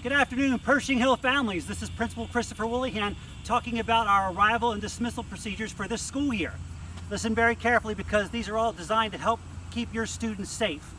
Good afternoon, Pershing Hill families. This is Principal Christopher Woolleyhan talking about our arrival and dismissal procedures for this school year. Listen very carefully because these are all designed to help keep your students safe.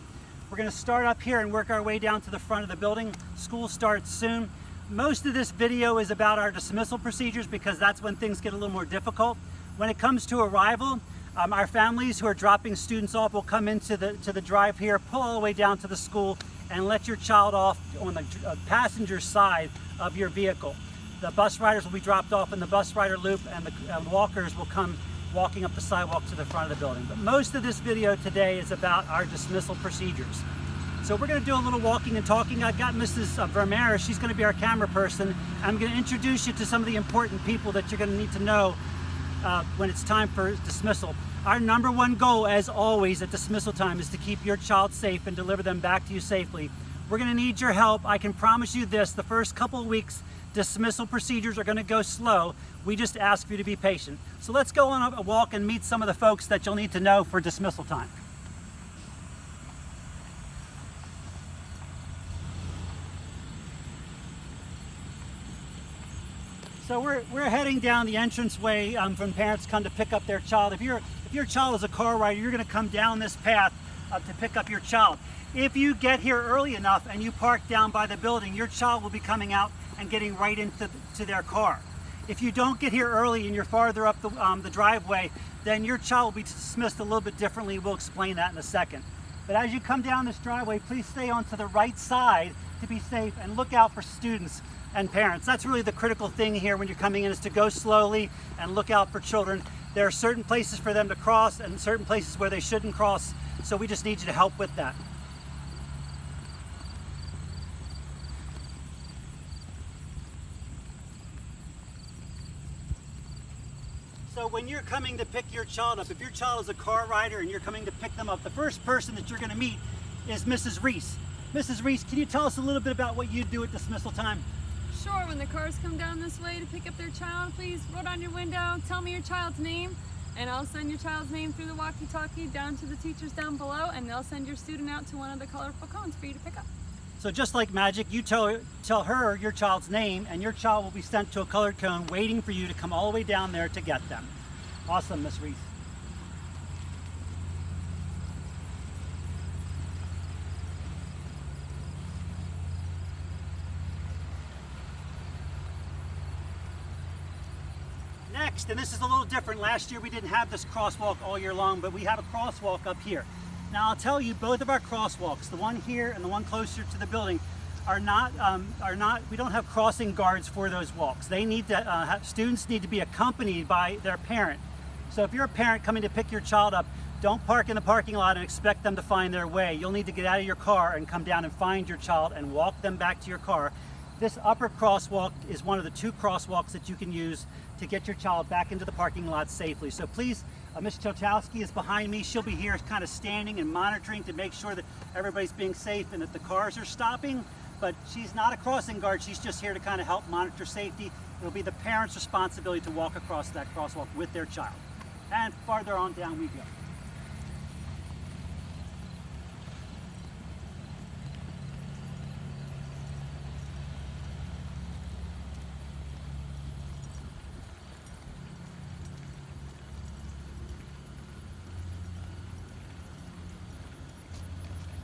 We're going to start up here and work our way down to the front of the building. School starts soon. Most of this video is about our dismissal procedures because that's when things get a little more difficult. When it comes to arrival, our families who are dropping students off will come into the drive here, pull all the way down to the school, and let your child off on the passenger side of your vehicle. The bus riders will be dropped off in the bus rider loop, and the walkers will come walking up the sidewalk to the front of the building. But most of this video today is about our dismissal procedures. So we're going to do a little walking and talking. I've got Mrs. Vermeer. She's going to be our camera person. I'm going to introduce you to some of the important people that you're going to need to know when it's time for dismissal. Our number one goal, as always, at dismissal time is to keep your child safe and deliver them back to you safely. We're going to need your help. I can promise you this, the first couple of weeks, dismissal procedures are going to go slow. We just ask for you to be patient. So let's go on a walk and meet some of the folks that you'll need to know for dismissal time. So we're heading down the entranceway from parents come to pick up their child. If your child is a car rider, you're going to come down this path to pick up your child. If you get here early enough and you park down by the building, your child will be coming out and getting right into their car. If you don't get here early and you're farther up the driveway, then your child will be dismissed a little bit differently. We'll explain that in a second. But as you come down this driveway, please stay onto the right side to be safe and look out for students and parents. That's really the critical thing here when you're coming in, is to go slowly and look out for children. There are certain places for them to cross and certain places where they shouldn't cross, so we just need you to help with that. So when you're coming to pick your child up, if your child is a car rider and you're coming to pick them up, the first person that you're going to meet is Mrs. Reese. Mrs. Reese, can you tell us a little bit about what you do at dismissal time? Sure, when the cars come down this way to pick up their child, please roll down your window, tell me your child's name, and I'll send your child's name through the walkie-talkie down to the teachers down below, and they'll send your student out to one of the colorful cones for you to pick up. So just like magic, you tell her your child's name, and your child will be sent to a colored cone waiting for you to come all the way down there to get them. Awesome, Miss Reese. Next, and this is a little different. Last year we didn't have this crosswalk all year long, but we have a crosswalk up here. Now I'll tell you, both of our crosswalks, the one here and the one closer to the building, we don't have crossing guards for those walks. They need to, students need to be accompanied by their parent. So if you're a parent coming to pick your child up, don't park in the parking lot and expect them to find their way. You'll need to get out of your car and come down and find your child and walk them back to your car. This upper crosswalk is one of the two crosswalks that you can use to get your child back into the parking lot safely. So please, Ms. Chotowski is behind me. She'll be here kind of standing and monitoring to make sure that everybody's being safe and that the cars are stopping. But she's not a crossing guard. She's just here to kind of help monitor safety. It'll be the parent's responsibility to walk across that crosswalk with their child. And farther on down we go.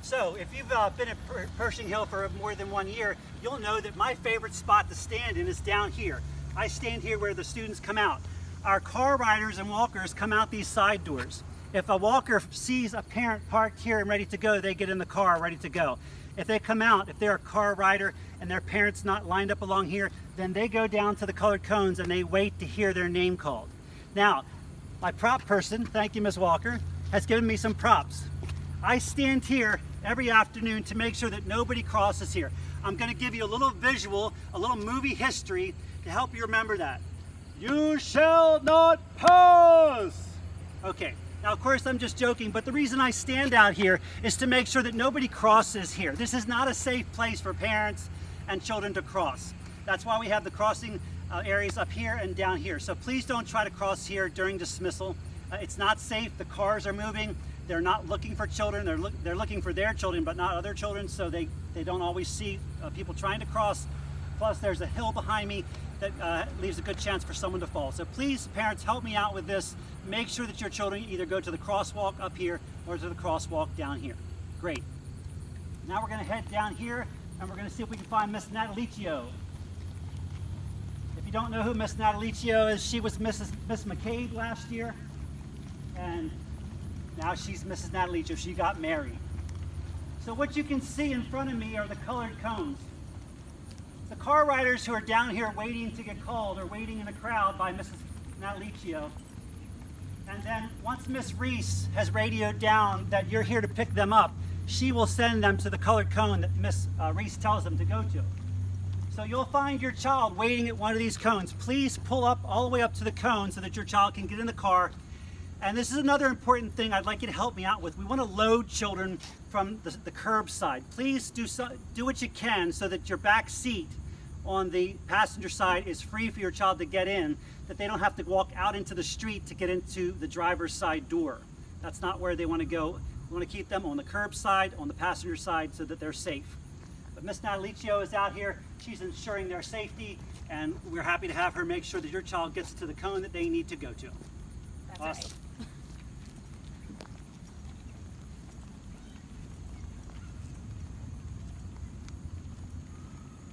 So if you've been at Pershing Hill for more than 1 year, you'll know that my favorite spot to stand in is down here. I stand here where the students come out. Our car riders and walkers come out these side doors. If a walker sees a parent parked here and ready to go, they get in the car ready to go. If they come out, if they're a car rider and their parent's not lined up along here, then they go down to the colored cones and they wait to hear their name called. Now, my prop person, thank you Ms. Walker, has given me some props. I stand here every afternoon to make sure that nobody crosses here. I'm going to give you a little visual, a little movie history to help you remember that. You shall not pass! Okay, now of course I'm just joking, but the reason I stand out here is to make sure that nobody crosses here. This is not a safe place for parents and children to cross. That's why we have the crossing areas up here and down here. So please don't try to cross here during dismissal. It's not safe. The cars are moving. They're not looking for children. They're looking for their children, but not other children, so they don't always see people trying to cross. Plus, there's a hill behind me that leaves a good chance for someone to fall. So please, parents, help me out with this. Make sure that your children either go to the crosswalk up here or to the crosswalk down here. Great. Now we're going to head down here and we're going to see if we can find Miss Natalicio. If you don't know who Miss Natalicio is, she was Miss McCabe last year, and now she's Mrs. Natalicio. She got married. So what you can see in front of me are the colored cones. The car riders who are down here waiting to get called are waiting in a crowd by Mrs. Natalicio. And then once Miss Reese has radioed down that you're here to pick them up, she will send them to the colored cone that Miss Reese tells them to go to. So you'll find your child waiting at one of these cones. Please pull up all the way up to the cone so that your child can get in the car. And this is another important thing I'd like you to help me out with. We want to load children from the curbside. Please do what you can so that your back seat on the passenger side is free for your child to get in, that they don't have to walk out into the street to get into the driver's side door. That's not where they want to go. We want to keep them on the curbside, on the passenger side, so that they're safe. But Miss Natalicio is out here. She's ensuring their safety, and we're happy to have her make sure that your child gets to the cone that they need to go to. That's Awesome. right.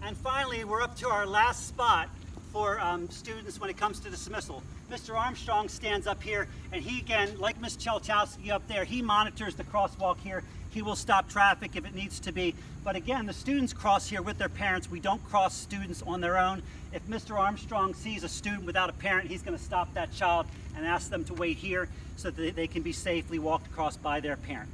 And finally, we're up to our last spot for students when it comes to dismissal. Mr. Armstrong stands up here, and he, again, like Ms. Chelchowski up there, he monitors the crosswalk here. He will stop traffic if it needs to be. But again, the students cross here with their parents. We don't cross students on their own. If Mr. Armstrong sees a student without a parent, he's going to stop that child and ask them to wait here so that they can be safely walked across by their parent.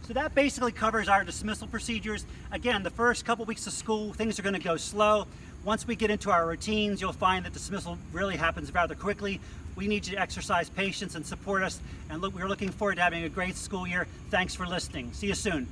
So that basically covers our dismissal procedures. Again, the first couple weeks of school, things are going to go slow. Once we get into our routines, you'll find that dismissal really happens rather quickly. We need you to exercise patience and support us. And we're looking forward to having a great school year. Thanks for listening. See you soon.